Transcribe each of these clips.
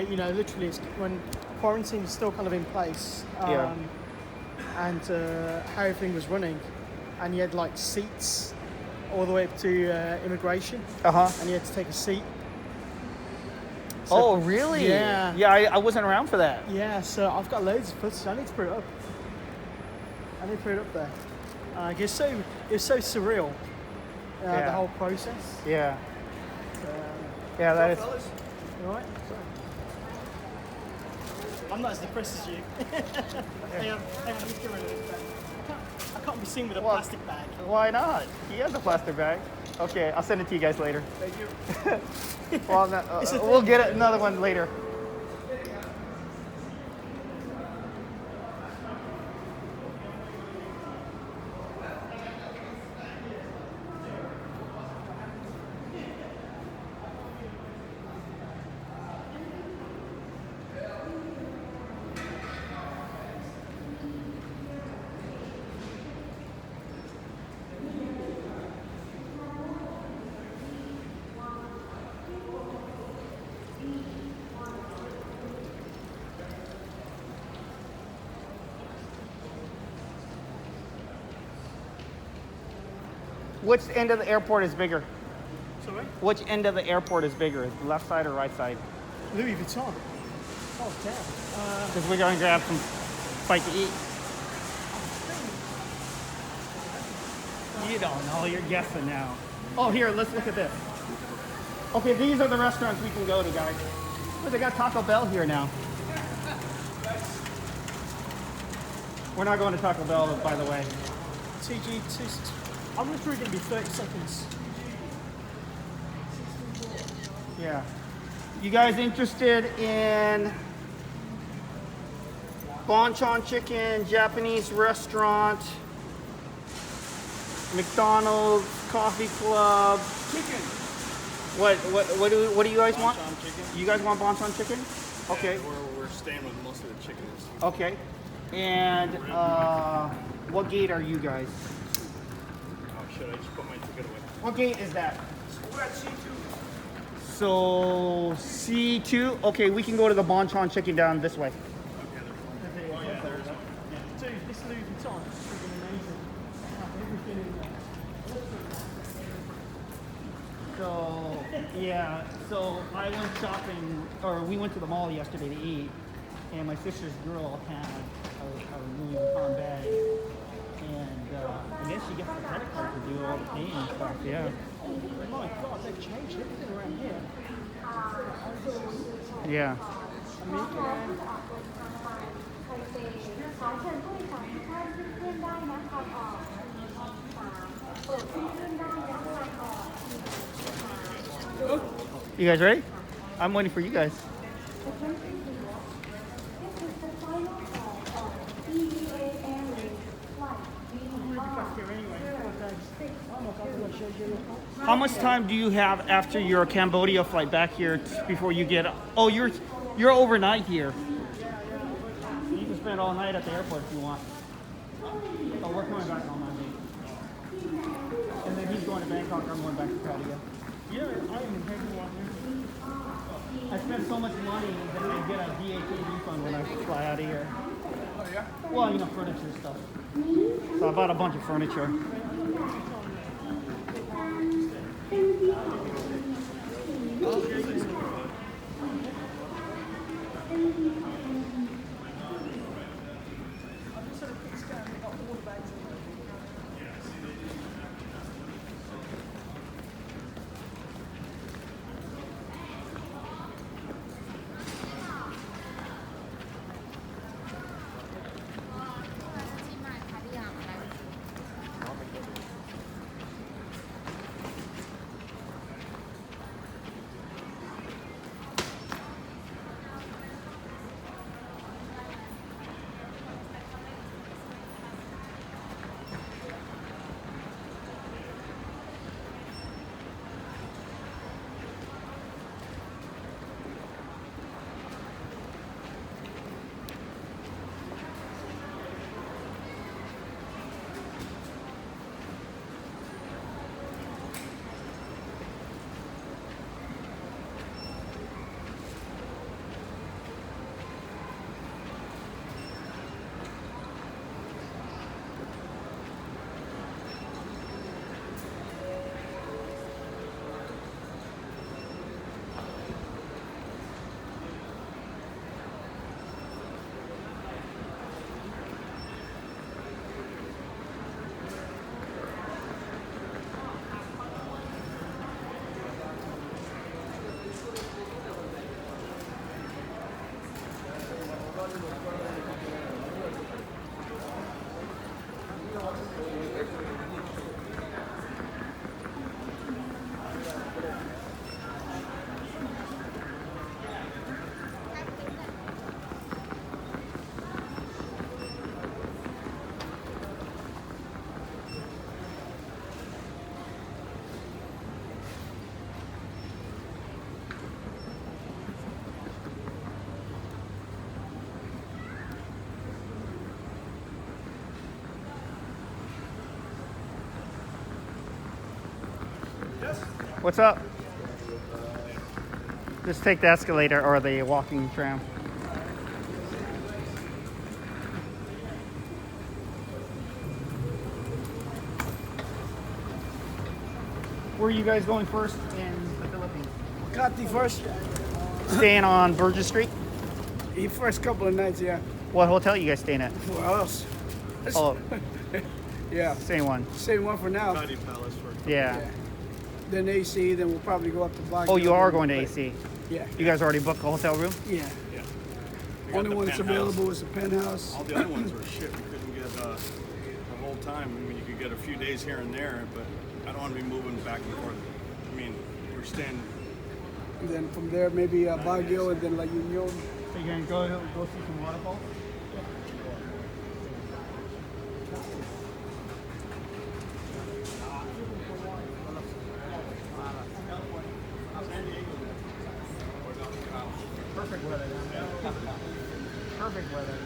where, you know, literally it's when quarantine was still kind of in place, and how everything was running, and you had like seats all the way up to immigration, and you had to take a seat. So, oh, really? Yeah. Yeah, I wasn't around for that. Yeah, so I've got loads of footage. I need to put it up. There. It's so surreal, the whole process. Yeah. Yeah, that is. Fellas? You all right? Sorry. I'm not as depressed as you. Hang on, let's get rid of this bag. I can't be seen with a plastic bag. Why not? He has a plastic bag. Okay, I'll send it to you guys later. Thank you. Well, we'll get another one later. Which end of the airport is bigger? Sorry? Which end of the airport is bigger, the left side or right side? Louis Vuitton. Oh, damn. Because we're going to grab some bite to eat. You don't know, you're guessing now. Oh, here, let's look at this. Okay, these are the restaurants we can go to, guys. Oh, they got Taco Bell here now. We're not going to Taco Bell, by the way. TG2. I'm literally going to be 30 seconds. Yeah. You guys interested in Chon chicken, Japanese restaurant, McDonald's, coffee club? Chicken. What do you guys want? Chon chicken. You guys want Chon chicken? Okay. Yeah, we're staying with most of the chicken. Okay. And what gate are you guys? Oh shit! I just put my ticket away. What gate is that? We're at C2. So C2. Okay, we can go to the Chon chicken down this way. Oh yeah, there's one. Dude, this Louis Vuitton is freaking amazing. They have everything in there. So yeah, so I went shopping, or we went to the mall yesterday to eat, and my sister's girl had a Louis Vuitton bag, and then she gets the credit card to do all the paying and stuff. Yeah. Oh my god, they've changed everything around here. Yeah. You guys ready? I'm waiting for you guys. How much time do you have after your Cambodia flight back here before you get? Oh, you're overnight here. You can spend all night at the airport if you want. Oh, we're coming back on Monday. And then he's going to Bangkok. I'm going back to Pattaya. Yeah, I am in heaven right now. I spent so much money that I get a VAT refund when I fly out of here. Oh yeah. Well, you know, furniture stuff. So I bought a bunch of furniture. What's up? Just take the escalator or the walking tram. Where are you guys going first in the Philippines? Makati first. Staying on Burgess Street? The first couple of nights, yeah. What hotel you guys staying at? Where else? Oh, Yeah. same one. Same one for now. Patty Palace for Yeah. Then AC, then we'll probably go up to Black. Oh, you are going to AC. Yeah. You guys already booked a hotel room? Yeah. yeah. We got Only the one that's penthouse. available is the penthouse. All the other ones were shit. We couldn't get the whole time. I mean, you could get a few days here and there, but I don't want to be moving back and forth. I mean, we're staying. And then from there, maybe Baguio and then La Union. So you're going to go see some waterfalls? Perfect weather down there. Perfect weather.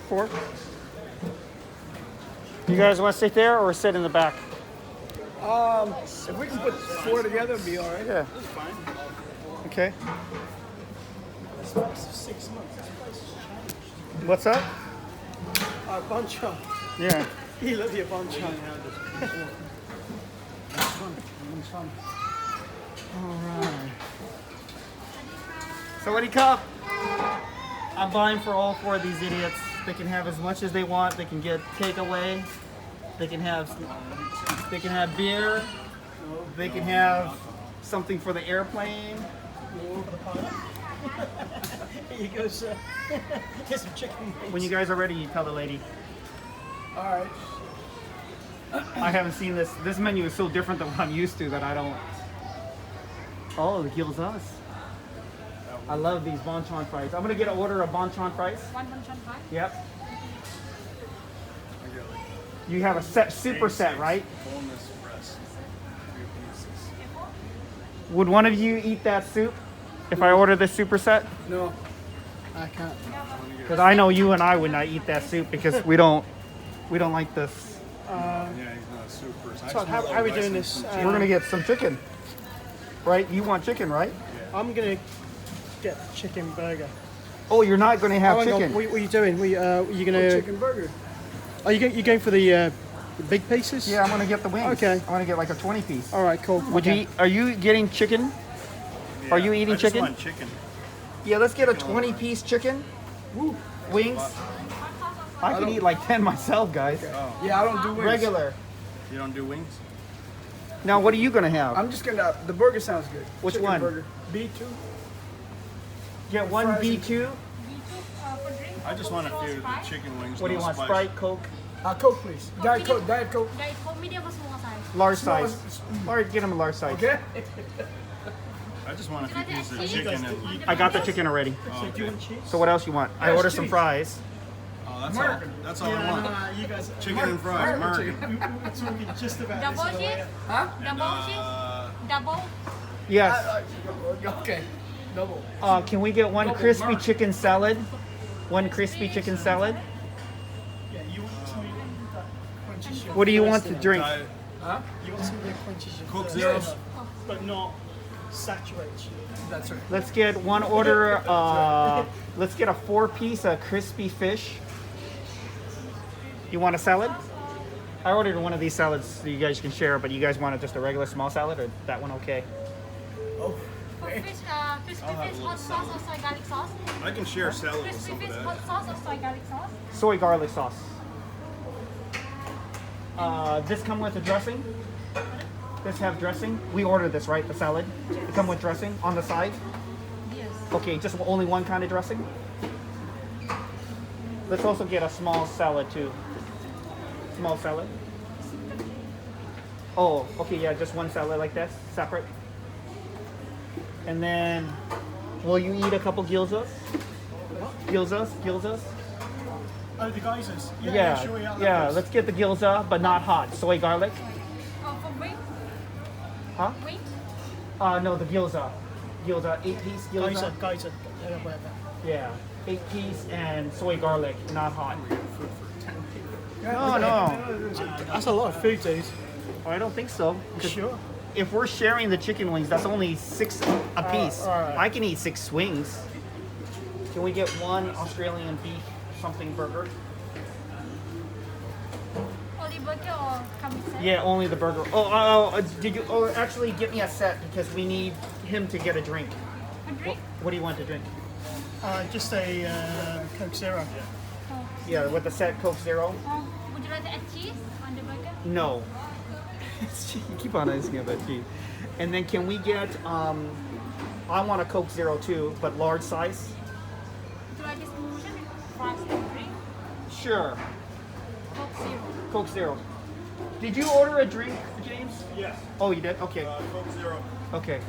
Four. You guys want to sit there or sit in the back? If we can put four together, it'd be all right. Yeah. That's fine. Okay. 6 months. What's up? Bonchon. Yeah. You love your bonchon. All right. Sawadee Cup. I'm buying for all four of these idiots. They can have as much as they want. They can get takeaway. They can have beer. They can have something for the airplane. He goes, here's some chicken wings. When you guys are ready, you tell the lady. All right. I haven't seen this. This menu is so different than what I'm used to that I don't. Oh, the gyozas. I love these bonchon fries. I'm gonna get an order of bonchon fries. One bonchon fry? Yep. You have a set, super set, right? Boneless breast. 3 pieces. Would one of you eat that soup if I order this super set? No. I can't. Because I know you and I would not eat that soup because we don't like this. Yeah, he's not a super. So how are we doing this? We're gonna get some chicken, right? You want chicken, right? I'm gonna get chicken burger. Oh, you're not gonna have hang on. chicken. What are you doing? You gonna? Chicken burger. Are you going for the big pieces? Yeah, I'm gonna get the wings. Okay. I'm gonna get like a 20 piece. All right, cool. Would you? Okay. Eat, are you getting chicken? Yeah, Are you eating I just chicken? want chicken. Yeah, let's get a 20 piece chicken. Woo. Wings. I can eat like 10 myself, guys. Yeah, I don't do wings. Regular. You don't do wings? Now, what are you gonna have? I'm just gonna. The burger sounds good. Which Chicken one? Burger. B2. Get one fries and- B2. For drink? I just want a few of the chicken wings. What do you no want? spice. Sprite, Coke, Coke, please. Diet Coke. Diet Coke. Diet Coke, medium or small size? large Small- size. All right, get them a large size. Okay. I just want a few pieces of cheese? chicken and. I got the chicken already. Oh, Do you okay. want cheese? So what else you want? I Yes, ordered some cheese. fries. Oh, that's all I want. you guys. Chicken and fries, American. We were talking just about Double this. cheese? Huh? Double cheese? Double? Yes. Okay. Double. Can we get one crispy chicken salad? One crispy chicken salad. Yeah, you want some of that crunchy sugar What do you first, want to then. drink? Diet You want some of the crunchy sugar Coke first, Zero. but not saturate you. That's right. Let's get one order. Let's get a 4-piece crispy fish. You want a salad? I ordered one of these salads so you guys can share, but you guys wanted just a regular small salad, or that one okay? Oh, For fish, crispy fish hot sauce or soy garlic sauce? I can share salad with Crispy some of fish that. hot sauce or soy garlic sauce? Soy garlic sauce. This come with a dressing? This have dressing? We ordered this, right? The salad? It come with dressing on the side? Yes. Okay, just only one kind of dressing? Let's also get a small salad too. Small salad? Oh, okay, yeah, just one salad like this, separate. And then, will you eat a couple gyozas? Gyozas? Oh, the geysers. Yeah, Sure, yeah. yeah, let's get the gyoza, but not hot. Soy garlic? For wing? Huh? Wing? No, the gyoza. Gyoza, 8-piece gyoza? Geyser. Yeah, whatever. Yeah, 8-piece and soy garlic, not hot. No, no. That's a lot of food, dude. Oh, I don't think so. 'Cause Sure. if we're sharing the chicken wings, that's only 6 a piece. alright. I can eat 6 wings. Can we get one Australian beef something burger? Only burger or come with set? Yeah, only the burger. Did you? Oh, actually, get me a set because we need him to get a drink. For drink? What do you want to drink? Just a Coke Zero. Oh. Yeah, with the set Coke Zero. Would you like to add cheese on the burger? No. You keep on asking about cheese. And then can we get? I want a Coke Zero too, but large size. Would you like this promotion? Fries and drink? Sure. Coke Zero. Coke Zero. Did you order a drink, James? Yes. Oh, you did? Okay. Coke Zero. Okay.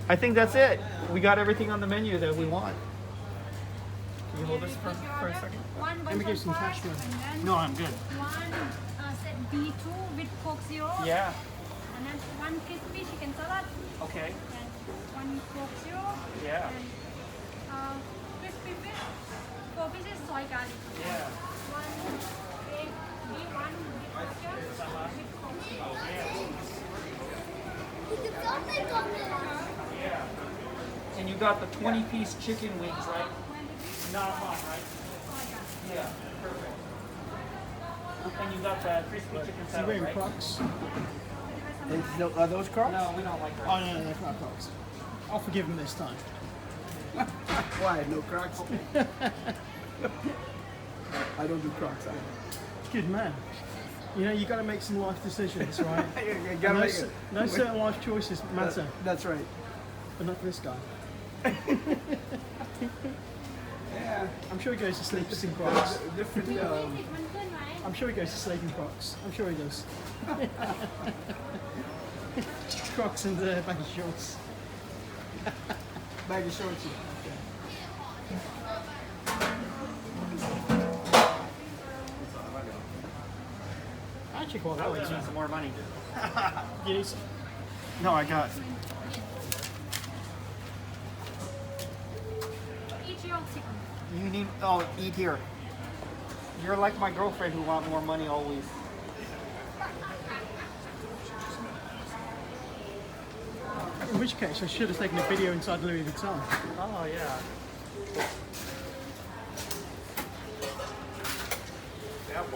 I think that's it. We got everything on the menu that we want. Can you hold this for a second? One Let me get some fries cash money. and then No, I'm good. one set B2 with Coke Zero. Yeah. And then one crispy chicken salad. Okay. And one Coke Zero. Yeah. And crispy fish. 4 pieces soy garlic. Yeah. One egg B1 with burger with Coke Zero. Yeah. And you got the 20-piece chicken wings, right? Not hot, right? Yeah. Perfect. And you got the crispy chicken Is he salad, wearing right? Crocs? are those Crocs? No, we don't like Oh, that. no, they're not Crocs. I'll forgive him this time. Why? No Crocs? I don't do Crocs either. Good man. You know, you got to make some life decisions, right? You And gotta no, make it. no certain life choices matter, That's right. but not for this guy. Yeah. I'm sure he goes to sleep in Crocs. Different. I'm sure he goes to sleep in Crocs. I'm sure he does. Crocs and baggy shorts. Bag of shorts. I actually quite I like would need some more money. You need some? No, I got. Eat your chicken. You need. Oh, eat here. You're like my girlfriend who want more money always. In which case, I should have taken a video inside Louis Vuitton. Oh yeah. They have